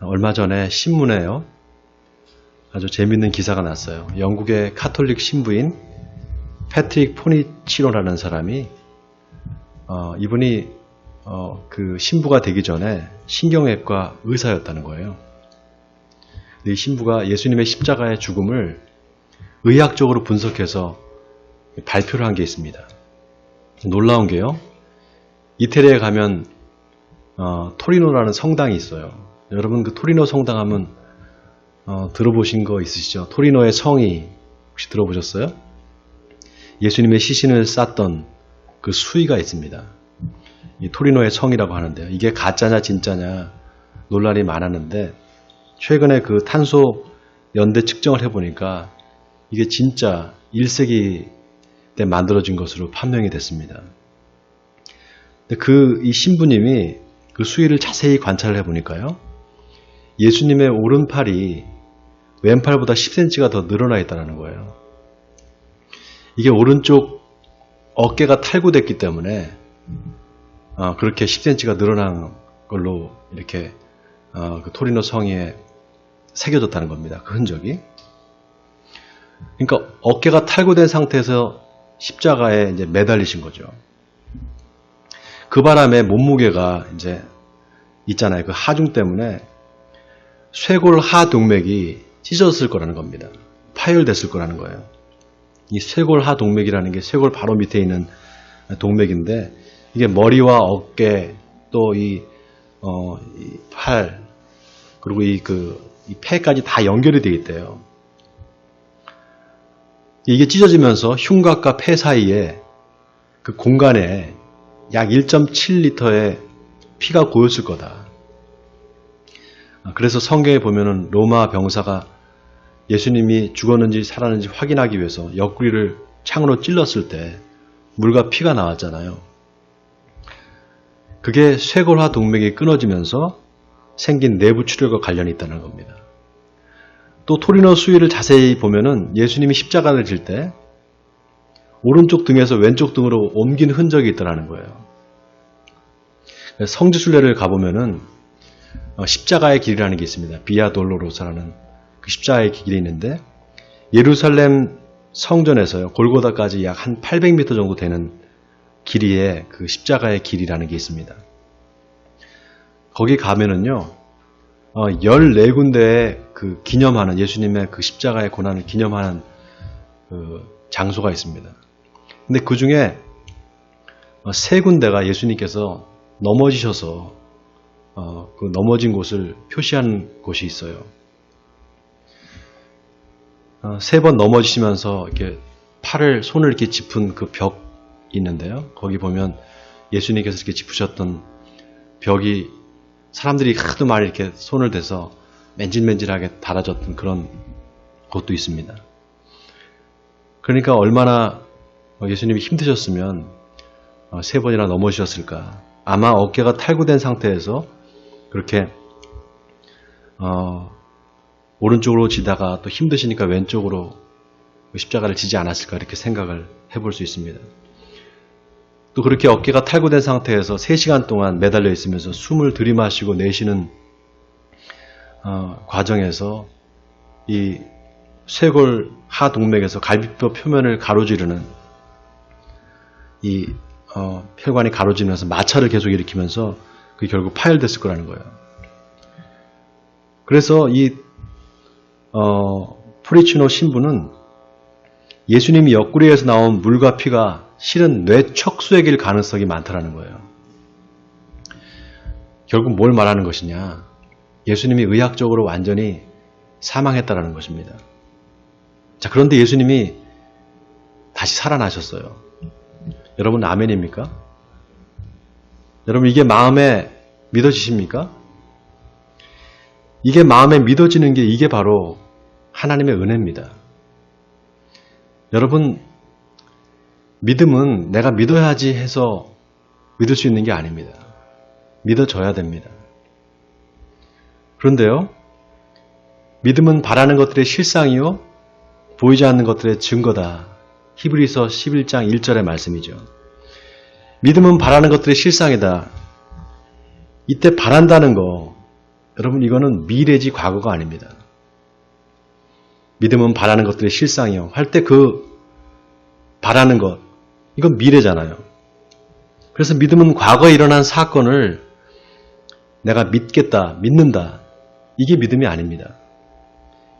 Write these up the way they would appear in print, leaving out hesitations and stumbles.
얼마 전에 신문에요. 아주 재밌는 기사가 났어요. 영국의 카톨릭 신부인 패트릭 포니치노라는 사람이 이분이 그 신부가 되기 전에 신경외과 의사였다는 거예요. 이 신부가 예수님의 십자가의 죽음을 의학적으로 분석해서 발표를 한 게 있습니다. 놀라운 게요. 이태리에 가면 토리노라는 성당이 있어요. 여러분 그 토리노 성당 하면 들어보신 거 있으시죠? 토리노의 성이 혹시 들어보셨어요? 예수님의 시신을 쌌던 그 수위가 있습니다. 이 토리노의 성이라고 하는데요. 이게 가짜냐 진짜냐 논란이 많았는데 최근에 그 탄소 연대 측정을 해보니까 이게 진짜 1세기 때 만들어진 것으로 판명이 됐습니다. 근데 이 신부님이 그 수위를 자세히 관찰을 해보니까요. 예수님의 오른팔이 왼팔보다 10cm가 더 늘어나 있다는 거예요. 이게 오른쪽 어깨가 탈구됐기 때문에 그렇게 10cm가 늘어난 걸로 이렇게 그 토리노 성에 새겨졌다는 겁니다. 그 흔적이. 그러니까 어깨가 탈구된 상태에서 십자가에 이제 매달리신 거죠. 그 바람에 몸무게가 이제 있잖아요. 그 하중 때문에 쇄골 하동맥이 찢어졌을 거라는 겁니다. 파열됐을 거라는 거예요. 이 쇄골 하동맥이라는 게 쇄골 바로 밑에 있는 동맥인데 이게 머리와 어깨 또 이 팔 그리고 이 폐까지 다 연결이 되어 있대요. 이게 찢어지면서 흉곽과 폐 사이에 그 공간에 약 1.7리터의 피가 고였을 거다. 그래서 성경에 보면은 로마 병사가 예수님이 죽었는지 살았는지 확인하기 위해서 옆구리를 창으로 찔렀을 때 물과 피가 나왔잖아요. 그게 쇄골화 동맥이 끊어지면서 생긴 내부 출혈과 관련이 있다는 겁니다. 또 토리노 수위를 자세히 보면은 예수님이 십자가를 질 때 오른쪽 등에서 왼쪽 등으로 옮긴 흔적이 있다는 거예요. 성지순례를 가보면은 십자가의 길이라는 게 있습니다. 비아 돌로로사라는 그 십자가의 길이 있는데 예루살렘 성전에서요 골고다까지 약 한 800m 정도 되는 길이에 그 십자가의 길이라는 게 있습니다. 거기 가면은요 14군데의 그 기념하는 예수님의 그 십자가의 고난을 기념하는 그 장소가 있습니다. 근데 그 중에 3군데가 예수님께서 넘어지셔서 그 넘어진 곳을 표시하는 곳이 있어요. 3번 넘어지시면서 이렇게 손을 이렇게 짚은 그 벽이 있는데요. 거기 보면 예수님께서 이렇게 짚으셨던 벽이 사람들이 하도 많이 이렇게 손을 대서 맨질맨질하게 달아졌던 그런 곳도 있습니다. 그러니까 얼마나 예수님이 힘드셨으면 3번이나 넘어지셨을까. 아마 어깨가 탈구된 상태에서 그렇게 오른쪽으로 지다가 또 힘드시니까 왼쪽으로 십자가를 지지 않았을까 이렇게 생각을 해볼 수 있습니다. 또 그렇게 어깨가 탈구된 상태에서 3시간 동안 매달려 있으면서 숨을 들이마시고 내쉬는 과정에서 이 쇄골 하동맥에서 갈비뼈 표면을 가로지르는 이 혈관이 가로지면서 마찰을 계속 일으키면서 그게 결국 파열됐을 거라는 거예요. 그래서 이 포리치노 신부는 예수님이 옆구리에서 나온 물과 피가 실은 뇌척수액일 가능성이 많다라는 거예요. 결국 뭘 말하는 것이냐? 예수님이 의학적으로 완전히 사망했다라는 것입니다. 자, 그런데 예수님이 다시 살아나셨어요. 여러분 아멘입니까? 여러분 이게 마음에 믿어지십니까? 이게 마음에 믿어지는 게 이게 바로 하나님의 은혜입니다. 여러분 믿음은 내가 믿어야지 해서 믿을 수 있는 게 아닙니다. 믿어져야 됩니다. 그런데요, 믿음은 바라는 것들의 실상이요 보이지 않는 것들의 증거다. 히브리서 11장 1절의 말씀이죠. 믿음은 바라는 것들의 실상이다. 이때 바란다는 거 여러분 이거는 미래지 과거가 아닙니다. 믿음은 바라는 것들의 실상이요. 할 때 그 바라는 것, 이건 미래잖아요. 그래서 믿음은 과거에 일어난 사건을 내가 믿겠다, 믿는다. 이게 믿음이 아닙니다.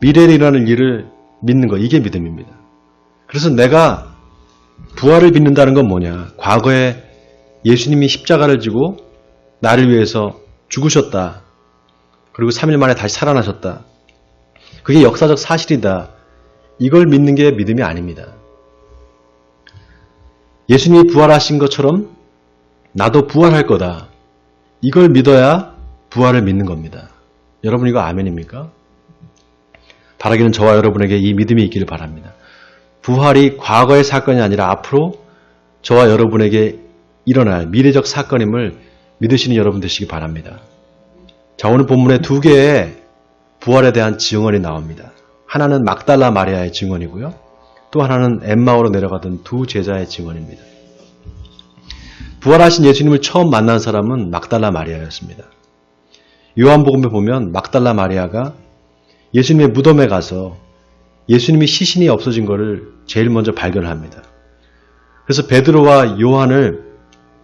미래에 일어날 일을 믿는 것, 이게 믿음입니다. 그래서 내가 부활을 믿는다는 건 뭐냐? 과거에 예수님이 십자가를 지고 나를 위해서 죽으셨다. 그리고 3일 만에 다시 살아나셨다. 그게 역사적 사실이다. 이걸 믿는 게 믿음이 아닙니다. 예수님이 부활하신 것처럼 나도 부활할 거다. 이걸 믿어야 부활을 믿는 겁니다. 여러분 이거 아멘입니까? 바라기는 저와 여러분에게 이 믿음이 있기를 바랍니다. 부활이 과거의 사건이 아니라 앞으로 저와 여러분에게 일어날 미래적 사건임을 믿으시는 여러분 되시기 바랍니다. 자, 오늘 본문에 두 개의 부활에 대한 증언이 나옵니다. 하나는 막달라 마리아의 증언이고요. 또 하나는 엠마오로 내려가던 두 제자의 증언입니다. 부활하신 예수님을 처음 만난 사람은 막달라 마리아였습니다. 요한복음에 보면 막달라 마리아가 예수님의 무덤에 가서 예수님이 시신이 없어진 것을 제일 먼저 발견합니다. 그래서 베드로와 요한을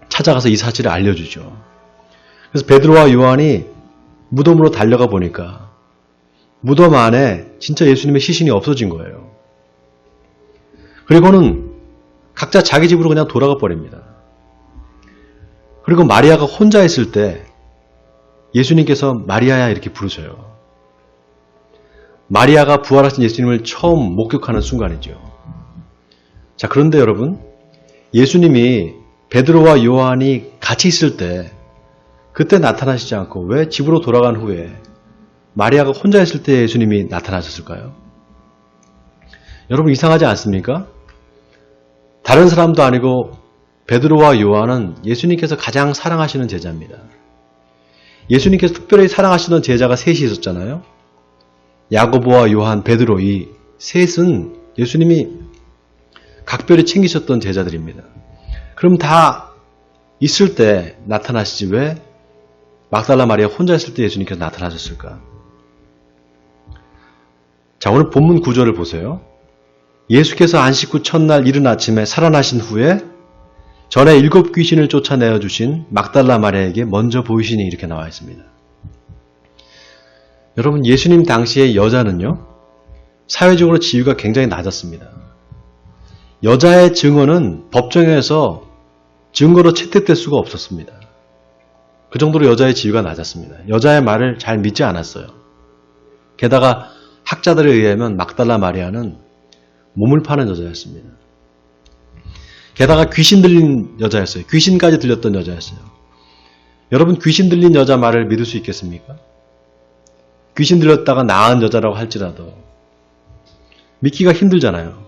찾아가서 이 사실을 알려주죠. 그래서 베드로와 요한이 무덤으로 달려가 보니까 무덤 안에 진짜 예수님의 시신이 없어진 거예요. 그리고는 각자 자기 집으로 그냥 돌아가 버립니다. 그리고 마리아가 혼자 있을 때 예수님께서 마리아야 이렇게 부르셔요. 마리아가 부활하신 예수님을 처음 목격하는 순간이죠. 자, 그런데 여러분, 예수님이 베드로와 요한이 같이 있을 때 그때 나타나시지 않고 왜 집으로 돌아간 후에 마리아가 혼자 있을 때 예수님이 나타나셨을까요? 여러분 이상하지 않습니까? 다른 사람도 아니고 베드로와 요한은 예수님께서 가장 사랑하시는 제자입니다. 예수님께서 특별히 사랑하시던 제자가 셋이 있었잖아요. 야고보와 요한, 베드로 이 셋은 예수님이 각별히 챙기셨던 제자들입니다. 그럼 다 있을 때 나타나시지 왜 막달라 마리아 혼자 있을 때 예수님께서 나타나셨을까? 자, 오늘 본문 구절을 보세요. 예수께서 안식 후 첫날 이른 아침에 살아나신 후에 전에 7 귀신을 쫓아내어 주신 막달라 마리아에게 먼저 보이시니 이렇게 나와 있습니다. 여러분 예수님 당시의 여자는요. 사회적으로 지위가 굉장히 낮았습니다. 여자의 증언은 법정에서 증거로 채택될 수가 없었습니다. 그 정도로 여자의 지위가 낮았습니다. 여자의 말을 잘 믿지 않았어요. 게다가 학자들에 의하면 막달라 마리아는 몸을 파는 여자였습니다. 게다가 귀신 들린 여자였어요. 귀신까지 들렸던 여자였어요. 여러분 귀신 들린 여자 말을 믿을 수 있겠습니까? 귀신 들렸다가 나은 여자라고 할지라도 믿기가 힘들잖아요.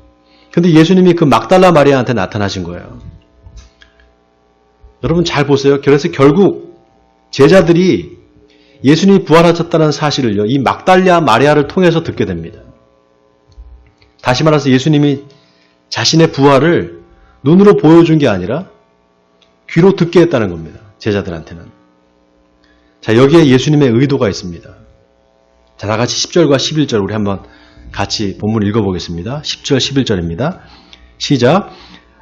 근데 예수님이 그 막달라 마리아한테 나타나신 거예요. 여러분 잘 보세요. 그래서 결국 제자들이 예수님이 부활하셨다는 사실을요. 이 막달라 마리아를 통해서 듣게 됩니다. 다시 말해서 예수님이 자신의 부활을 눈으로 보여준 게 아니라 귀로 듣게 했다는 겁니다. 제자들한테는. 자, 여기에 예수님의 의도가 있습니다. 자, 다 같이 10절과 11절 우리 한번 같이 본문 읽어보겠습니다. 10절, 11절입니다. 시작.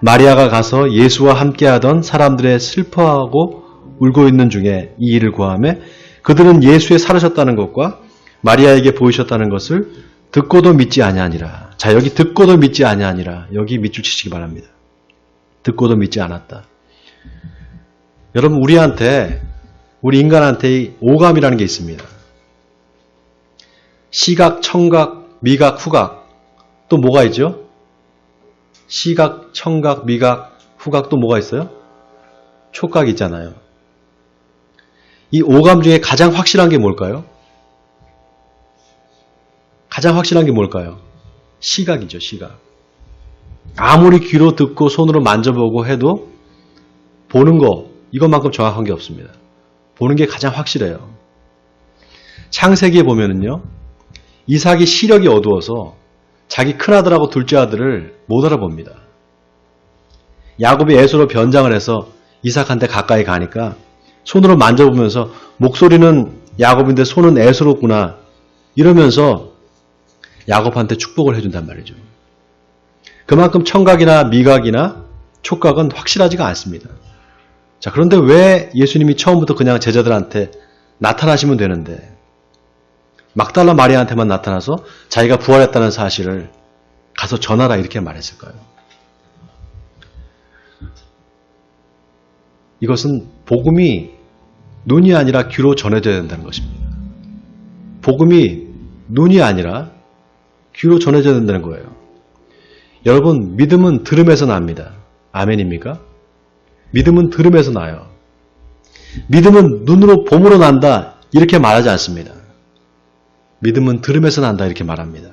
마리아가 가서 예수와 함께하던 사람들의 슬퍼하고 울고 있는 중에 이 일을 고하매 그들은 예수의 살으셨다는 것과 마리아에게 보이셨다는 것을 듣고도 믿지 아니하니라. 자, 여기 듣고도 믿지 아니하니라. 여기 밑줄 치시기 바랍니다. 듣고도 믿지 않았다. 여러분 우리 인간한테 이 오감이라는 게 있습니다. 시각, 청각, 미각, 후각. 또 뭐가 있죠? 시각, 청각, 미각, 후각 또 뭐가 있어요? 촉각이 있잖아요. 이 오감 중에 가장 확실한 게 뭘까요? 가장 확실한 게 뭘까요? 시각이죠, 시각. 아무리 귀로 듣고 손으로 만져보고 해도 보는 거, 이것만큼 정확한 게 없습니다. 보는 게 가장 확실해요. 창세기에 보면은요, 이삭이 시력이 어두워서 자기 큰아들하고 둘째 아들을 못 알아봅니다. 야곱이 에서로 변장을 해서 이삭한테 가까이 가니까 손으로 만져보면서 목소리는 야곱인데 손은 애스럽구나. 이러면서 야곱한테 축복을 해준단 말이죠. 그만큼 청각이나 미각이나 촉각은 확실하지가 않습니다. 자, 그런데 왜 예수님이 처음부터 그냥 제자들한테 나타나시면 되는데 막달라 마리아한테만 나타나서 자기가 부활했다는 사실을 가서 전하라 이렇게 말했을까요? 이것은 복음이 눈이 아니라 귀로 전해져야 된다는 것입니다. 복음이 눈이 아니라 귀로 전해져야 된다는 거예요. 여러분, 믿음은 들음에서 납니다. 아멘입니까? 믿음은 들음에서 나요. 믿음은 눈으로 봄으로 난다 이렇게 말하지 않습니다. 믿음은 들음에서 난다 이렇게 말합니다.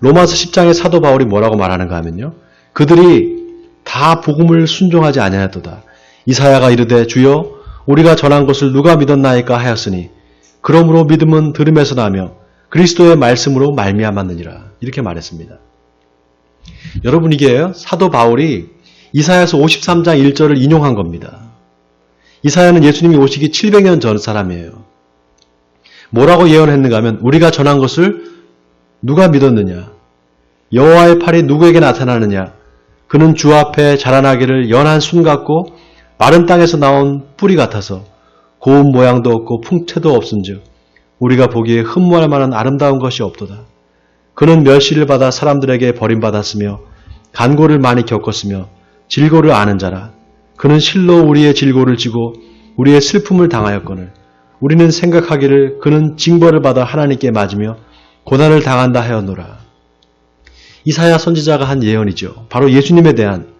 로마서 10장의 사도 바울이 뭐라고 말하는가 하면요. 그들이 다 복음을 순종하지 아니하였도다. 이사야가 이르되 주여 우리가 전한 것을 누가 믿었나이까 하였으니 그러므로 믿음은 들음에서 나며 그리스도의 말씀으로 말미암았느니라 이렇게 말했습니다. 여러분, 이게 사도 바울이 이사야서 53장 1절을 인용한 겁니다. 이사야는 예수님이 오시기 700년 전 사람이에요. 뭐라고 예언했는가 하면 우리가 전한 것을 누가 믿었느냐? 여호와의 팔이 누구에게 나타나느냐? 그는 주 앞에 자라나기를 연한 순 같고 마른 땅에서 나온 뿌리 같아서 고운 모양도 없고 풍채도 없은즉 우리가 보기에 흠모할 만한 아름다운 것이 없도다. 그는 멸시를 받아 사람들에게 버림받았으며 간고를 많이 겪었으며 질고를 아는 자라. 그는 실로 우리의 질고를 지고 우리의 슬픔을 당하였거늘 우리는 생각하기를 그는 징벌을 받아 하나님께 맞으며 고난을 당한다 하였노라. 이사야 선지자가 한 예언이죠. 바로 예수님에 대한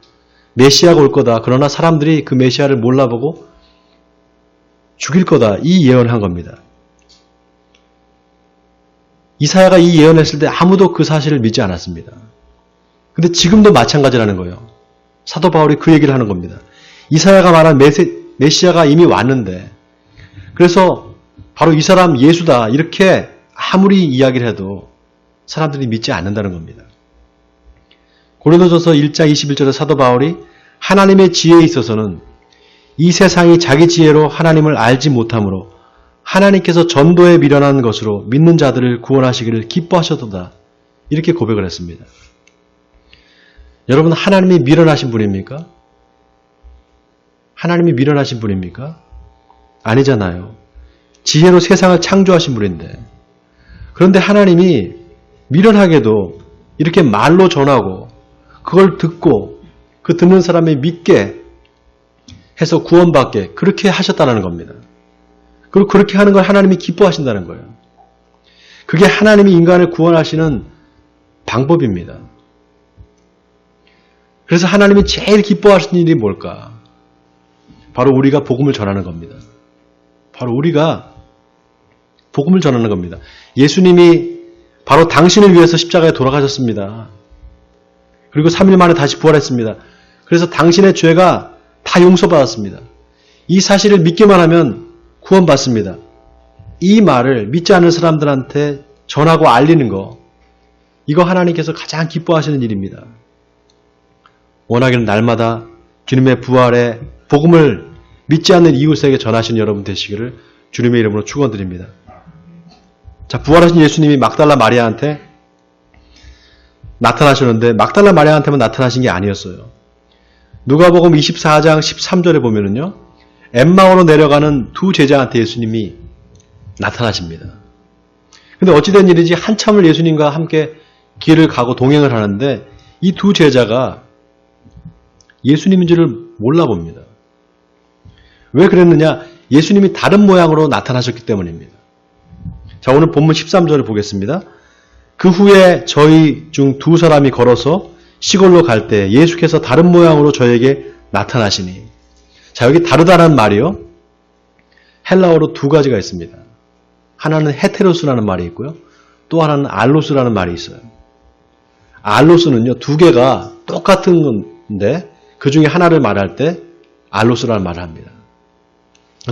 메시아가 올 거다. 그러나 사람들이 그 메시아를 몰라보고 죽일 거다. 이 예언을 한 겁니다. 이사야가 이 예언했을 때 아무도 그 사실을 믿지 않았습니다. 근데 지금도 마찬가지라는 거예요. 사도 바울이 그 얘기를 하는 겁니다. 이사야가 말한 메시아가 이미 왔는데 그래서 바로 이 사람 예수다 이렇게 아무리 이야기를 해도 사람들이 믿지 않는다는 겁니다. 고린도전서 1장 21절에 사도 바울이 하나님의 지혜에 있어서는 이 세상이 자기 지혜로 하나님을 알지 못하므로 하나님께서 전도에 미련한 것으로 믿는 자들을 구원하시기를 기뻐하셨도다 이렇게 고백을 했습니다. 여러분, 하나님이 미련하신 분입니까? 하나님이 미련하신 분입니까? 아니잖아요. 지혜로 세상을 창조하신 분인데 그런데 하나님이 미련하게도 이렇게 말로 전하고 그걸 듣고 그 듣는 사람이 믿게 해서 구원받게 그렇게 하셨다는 겁니다. 그리고 그렇게 하는 걸 하나님이 기뻐하신다는 거예요. 그게 하나님이 인간을 구원하시는 방법입니다. 그래서 하나님이 제일 기뻐하시는 일이 뭘까? 바로 우리가 복음을 전하는 겁니다. 바로 우리가 복음을 전하는 겁니다. 예수님이 바로 당신을 위해서 십자가에 돌아가셨습니다. 그리고 3일 만에 다시 부활했습니다. 그래서 당신의 죄가 다 용서받았습니다. 이 사실을 믿기만 하면 구원받습니다. 이 말을 믿지 않는 사람들한테 전하고 알리는 거, 이거 하나님께서 가장 기뻐하시는 일입니다. 원하기는 날마다 주님의 부활의 복음을 믿지 않는 이웃에게 전하시는 여러분 되시기를 주님의 이름으로 축원드립니다. 자, 부활하신 예수님이 막달라 마리아한테 나타나셨는데 막달라 마리아한테만 나타나신 게 아니었어요. 누가복음 24장 13절에 보면은요. 엠마오로 내려가는 두 제자한테 예수님이 나타나십니다. 근데 어찌된 일인지 한참을 예수님과 함께 길을 가고 동행을 하는데 이 두 제자가 예수님인지를 몰라봅니다. 왜 그랬느냐? 예수님이 다른 모양으로 나타나셨기 때문입니다. 자, 오늘 본문 13절을 보겠습니다. 그 후에 저희 중 두 사람이 걸어서 시골로 갈 때 예수께서 다른 모양으로 저에게 나타나시니. 자, 여기 다르다는 말이요. 헬라어로 두 가지가 있습니다. 하나는 헤테로스라는 말이 있고요. 또 하나는 알로스라는 말이 있어요. 알로스는요, 두 개가 똑같은 건데 그 중에 하나를 말할 때 알로스라는 말을 합니다.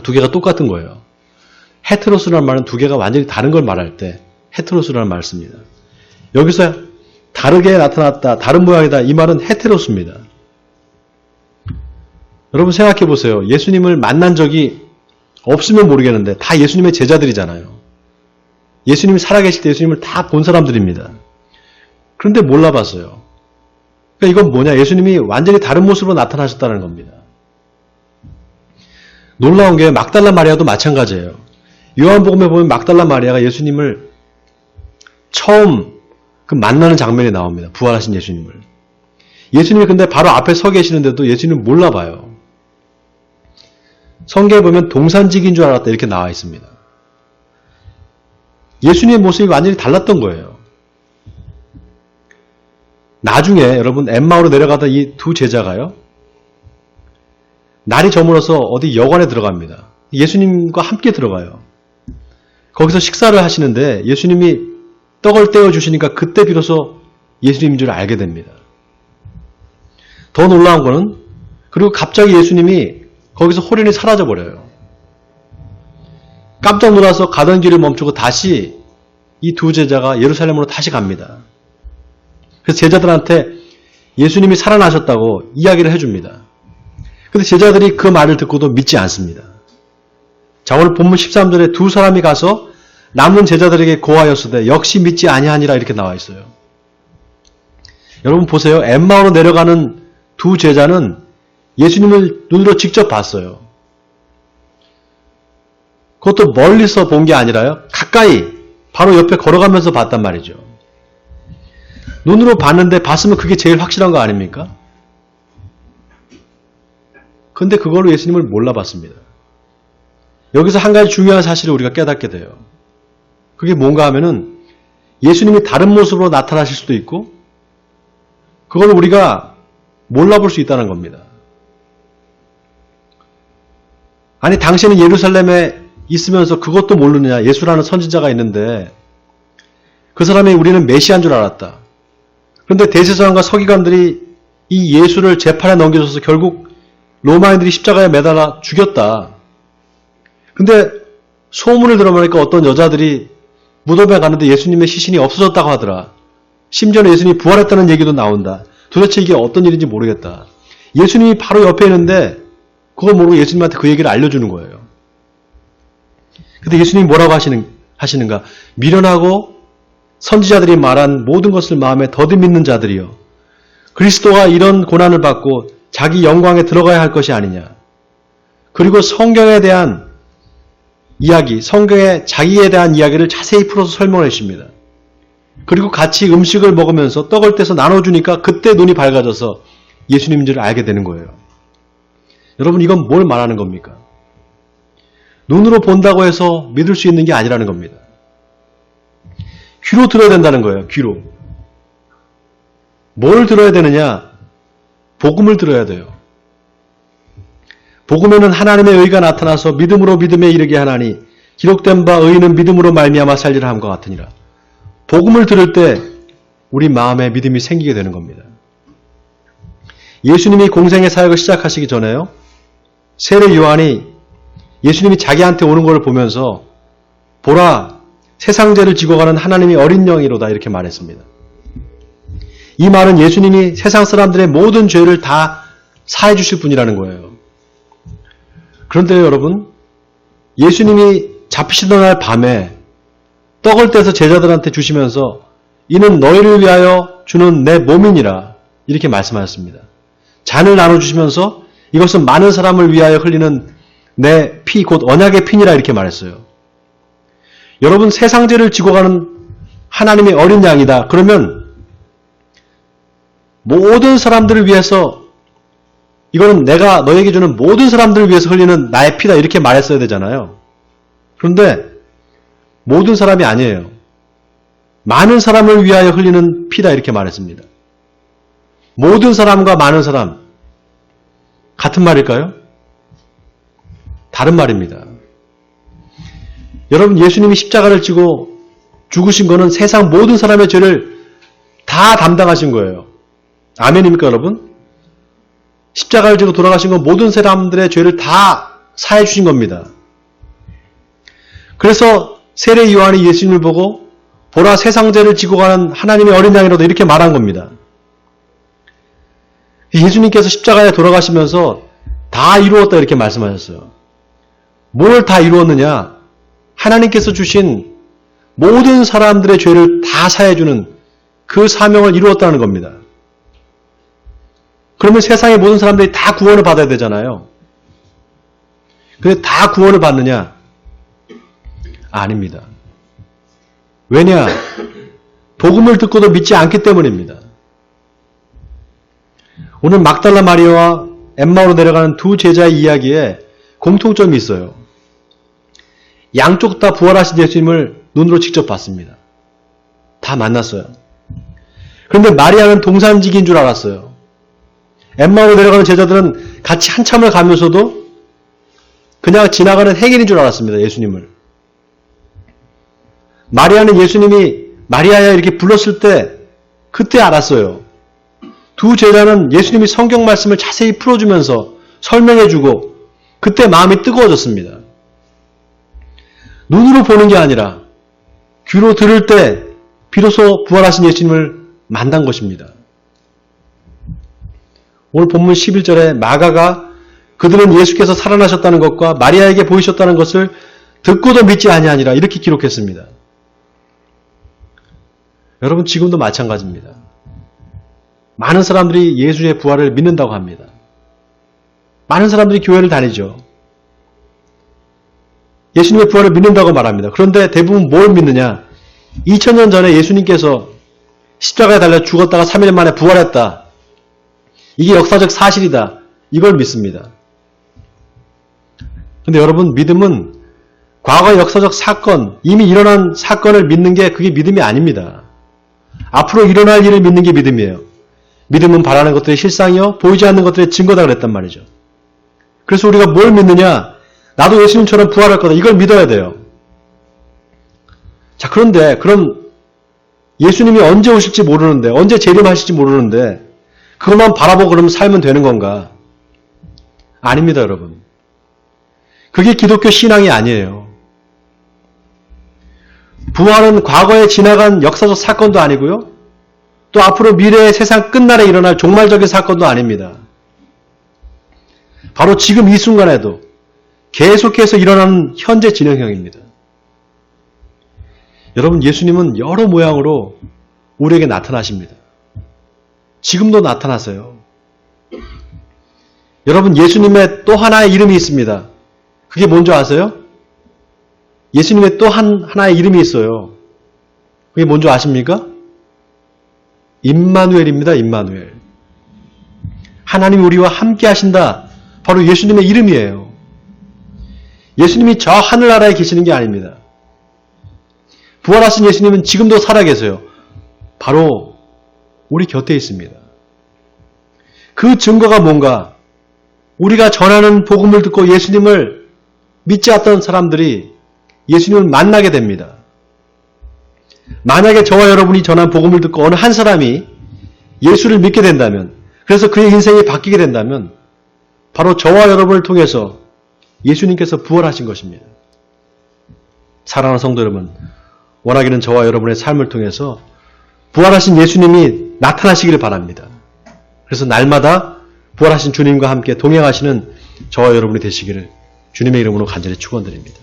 두 개가 똑같은 거예요. 헤테로스라는 말은 두 개가 완전히 다른 걸 말할 때 헤테로스라는 말을 씁니다. 여기서 다르게 나타났다, 다른 모양이다, 이 말은 헤테로스입니다. 여러분 생각해 보세요. 예수님을 만난 적이 없으면 모르겠는데 다 예수님의 제자들이잖아요. 예수님이 살아계실 때 예수님을 다 본 사람들입니다. 그런데 몰라봤어요. 그러니까 이건 뭐냐? 예수님이 완전히 다른 모습으로 나타나셨다는 겁니다. 놀라운 게 막달라 마리아도 마찬가지예요. 요한복음에 보면 막달라 마리아가 예수님을 처음 그 만나는 장면이 나옵니다. 부활하신 예수님을. 예수님이 근데 바로 앞에 서 계시는데도 예수님을 몰라봐요. 성경에 보면 동산직인 줄 알았다 이렇게 나와 있습니다. 예수님의 모습이 완전히 달랐던 거예요. 나중에 여러분 엠마오로 내려가던 이 두 제자가요. 날이 저물어서 어디 여관에 들어갑니다. 예수님과 함께 들어가요. 거기서 식사를 하시는데 예수님이 떡을 떼어주시니까 그때 비로소 예수님인 줄 알게 됩니다. 더 놀라운 거는 그리고 갑자기 예수님이 거기서 홀연히 사라져버려요. 깜짝 놀라서 가던 길을 멈추고 다시 이 두 제자가 예루살렘으로 다시 갑니다. 그래서 제자들한테 예수님이 살아나셨다고 이야기를 해줍니다. 근데 제자들이 그 말을 듣고도 믿지 않습니다. 자, 오늘 본문 13절에 두 사람이 가서 남은 제자들에게 고하였으되 역시 믿지 아니하니라 이렇게 나와 있어요. 여러분 보세요. 엠마오로 내려가는 두 제자는 예수님을 눈으로 직접 봤어요. 그것도 멀리서 본 게 아니라요. 가까이 바로 옆에 걸어가면서 봤단 말이죠. 눈으로 봤는데 봤으면 그게 제일 확실한 거 아닙니까? 근데 그걸로 예수님을 몰라봤습니다. 여기서 한 가지 중요한 사실을 우리가 깨닫게 돼요. 그게 뭔가 하면은 예수님이 다른 모습으로 나타나실 수도 있고 그걸 우리가 몰라볼 수 있다는 겁니다. 아니 당신은 예루살렘에 있으면서 그것도 모르느냐. 예수라는 선지자가 있는데 그 사람이 우리는 메시아인 줄 알았다. 그런데 대제사장과 서기관들이 이 예수를 재판에 넘겨줘서 결국 로마인들이 십자가에 매달아 죽였다. 근데 소문을 들어보니까 어떤 여자들이 무덤에 갔는데 예수님의 시신이 없어졌다고 하더라. 심지어는 예수님이 부활했다는 얘기도 나온다. 도대체 이게 어떤 일인지 모르겠다. 예수님이 바로 옆에 있는데 그걸 모르고 예수님한테 그 얘기를 알려주는 거예요. 근데 예수님이 뭐라고 하시는가? 미련하고 선지자들이 말한 모든 것을 마음에 더디 믿는 자들이요. 그리스도가 이런 고난을 받고 자기 영광에 들어가야 할 것이 아니냐. 그리고 성경에 대한 이야기, 성경에 자기에 대한 이야기를 자세히 풀어서 설명해 주십니다. 그리고 같이 음식을 먹으면서 떡을 떼서 나눠주니까 그때 눈이 밝아져서 예수님인 줄 알게 되는 거예요. 여러분 이건 뭘 말하는 겁니까? 눈으로 본다고 해서 믿을 수 있는 게 아니라는 겁니다. 귀로 들어야 된다는 거예요. 귀로. 뭘 들어야 되느냐? 복음을 들어야 돼요. 복음에는 하나님의 의가 나타나서 믿음으로 믿음에 이르게 하나니 기록된 바 의인은 믿음으로 말미암아 살리라 함과 같으니라. 복음을 들을 때 우리 마음에 믿음이 생기게 되는 겁니다. 예수님이 공생의 사역을 시작하시기 전에요. 세례 요한이 예수님이 자기한테 오는 것을 보면서 보라 세상 죄를 지고 가는 하나님이 어린 영이로다 이렇게 말했습니다. 이 말은 예수님이 세상 사람들의 모든 죄를 다 사해 주실 분이라는 거예요. 그런데 여러분 예수님이 잡히시던 날 밤에 떡을 떼서 제자들한테 주시면서 이는 너희를 위하여 주는 내 몸이니라 이렇게 말씀하셨습니다. 잔을 나눠주시면서 이것은 많은 사람을 위하여 흘리는 내 피 곧 언약의 피니라 이렇게 말했어요. 여러분 세상 죄를 지고 가는 하나님의 어린 양이다. 그러면 모든 사람들을 위해서 이거는 내가 너에게 주는 모든 사람들을 위해서 흘리는 나의 피다 이렇게 말했어야 되잖아요. 그런데 모든 사람이 아니에요. 많은 사람을 위하여 흘리는 피다 이렇게 말했습니다. 모든 사람과 많은 사람 같은 말일까요? 다른 말입니다. 여러분 예수님이 십자가를 지고 죽으신 거는 세상 모든 사람의 죄를 다 담당하신 거예요. 아멘입니까 여러분? 십자가를 지고 돌아가신 건 모든 사람들의 죄를 다 사해 주신 겁니다. 그래서 세례 요한이 예수님을 보고 보라 세상 죄를 지고 가는 하나님의 어린 양이로다 이렇게 말한 겁니다. 예수님께서 십자가에 돌아가시면서 다 이루었다 이렇게 말씀하셨어요. 뭘 다 이루었느냐? 하나님께서 주신 모든 사람들의 죄를 다 사해주는 그 사명을 이루었다는 겁니다. 그러면 세상의 모든 사람들이 다 구원을 받아야 되잖아요. 근데 다 구원을 받느냐? 아닙니다. 왜냐? 복음을 듣고도 믿지 않기 때문입니다. 오늘 막달라 마리아와 엠마오로 내려가는 두 제자의 이야기에 공통점이 있어요. 양쪽 다 부활하신 예수님을 눈으로 직접 봤습니다. 다 만났어요. 그런데 마리아는 동산직인 줄 알았어요. 엠마오로 내려가는 제자들은 같이 한참을 가면서도 그냥 지나가는 행인인 줄 알았습니다. 예수님을. 마리아는 예수님이 마리아야 이렇게 불렀을 때 그때 알았어요. 두 제자는 예수님이 성경 말씀을 자세히 풀어주면서 설명해주고 그때 마음이 뜨거워졌습니다. 눈으로 보는 게 아니라 귀로 들을 때 비로소 부활하신 예수님을 만난 것입니다. 오늘 본문 11절에 마가가 그들은 예수께서 살아나셨다는 것과 마리아에게 보이셨다는 것을 듣고도 믿지 아니하니라 이렇게 기록했습니다. 여러분 지금도 마찬가지입니다. 많은 사람들이 예수의 부활을 믿는다고 합니다. 많은 사람들이 교회를 다니죠. 예수님의 부활을 믿는다고 말합니다. 그런데 대부분 뭘 믿느냐? 2000년 전에 예수님께서 십자가에 달려 죽었다가 3일 만에 부활했다. 이게 역사적 사실이다. 이걸 믿습니다. 근데 여러분 믿음은 과거의 역사적 사건, 이미 일어난 사건을 믿는 게 그게 믿음이 아닙니다. 앞으로 일어날 일을 믿는 게 믿음이에요. 믿음은 바라는 것들의 실상이요 보이지 않는 것들의 증거다 그랬단 말이죠. 그래서 우리가 뭘 믿느냐? 나도 예수님처럼 부활할 거다. 이걸 믿어야 돼요. 자, 그런데 그럼 예수님이 언제 오실지 모르는데 언제 재림하실지 모르는데 그것만 바라보고 그러면 살면 되는 건가? 아닙니다, 여러분. 그게 기독교 신앙이 아니에요. 부활은 과거에 지나간 역사적 사건도 아니고요. 또 앞으로 미래의 세상 끝날에 일어날 종말적인 사건도 아닙니다. 바로 지금 이 순간에도 계속해서 일어나는 현재 진행형입니다. 여러분 예수님은 여러 모양으로 우리에게 나타나십니다. 지금도 나타나세요. 여러분 예수님의 또 하나의 이름이 있습니다. 그게 뭔지 아세요? 예수님의 또 하나의 이름이 있어요. 그게 뭔지 아십니까? 임마누엘입니다. 임마누엘. 하나님이 우리와 함께 하신다. 바로 예수님의 이름이에요. 예수님이 저 하늘나라에 계시는 게 아닙니다. 부활하신 예수님은 지금도 살아계세요. 바로 우리 곁에 있습니다. 그 증거가 뭔가? 우리가 전하는 복음을 듣고 예수님을 믿지 않던 사람들이 예수님을 만나게 됩니다. 만약에 저와 여러분이 전한 복음을 듣고 어느 한 사람이 예수를 믿게 된다면, 그래서 그의 인생이 바뀌게 된다면 바로 저와 여러분을 통해서 예수님께서 부활하신 것입니다. 사랑하는 성도 여러분, 원하기는 저와 여러분의 삶을 통해서 부활하신 예수님이 나타나시기를 바랍니다. 그래서 날마다 부활하신 주님과 함께 동행하시는 저와 여러분이 되시기를 주님의 이름으로 간절히 축원드립니다.